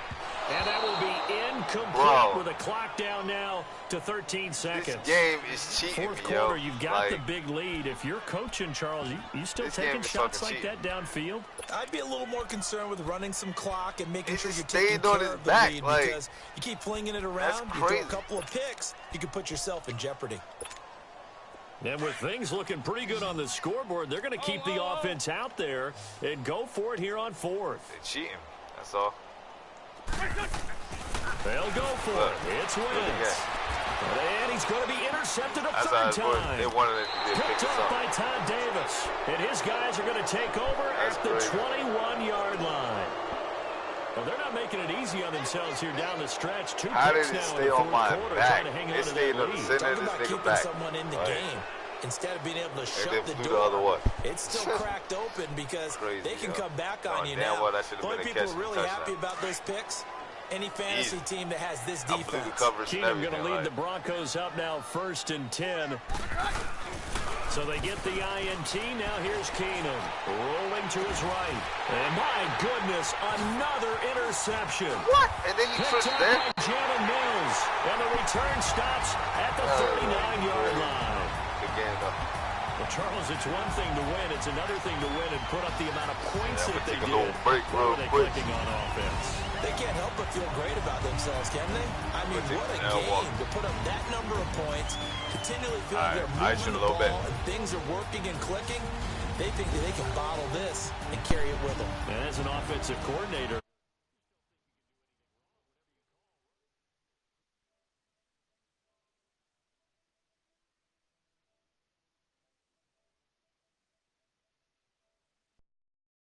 And that will be incomplete with a clock down now to 13 seconds. This game is cheating, Fourth quarter, yo. you've got the big lead. If you're coaching, Charles, you still taking shots like that downfield? I'd be a little more concerned with running some clock and making sure you're staying taking on care his of the back, lead, like, because you keep flinging it around, you throw a couple of picks, you can put yourself in jeopardy. And with things looking pretty good on the scoreboard, they're going to keep the offense out there and go for it here on fourth. They're cheating. That's all. They'll go for it. It's Wentz. And he's going to be intercepted a third time. They wanted to picked up by Todd Davis. And his guys are going to take over at the 21-yard line. Well, they're not making it easy on themselves here down the stretch. How did it stay on my back? It stayed on the center of this nigga back. Someone in the game. Instead of being able to shut the door, the other way. It's still cracked open because they can come back on you now. now. The only people who are really happy about those picks, any fantasy team that has this defense. Keenum going to lead the Broncos up now 1st and 10. So they get the INT. Now here's Keenum rolling to his right. And my goodness, another interception. What? And then you picked tripped up there? by Jalen Mills. And the return stops at the 39-yard line. Well, Charles, it's one thing to win. It's another thing to win and put up the amount of points that they did. Break real quick. On offense. They can't help but feel great about themselves, can they? I mean, what a game to put up that number of points, continually feeling they're moving the ball and things are working and clicking. They think that they can bottle this and carry it with them. And as an offensive coordinator,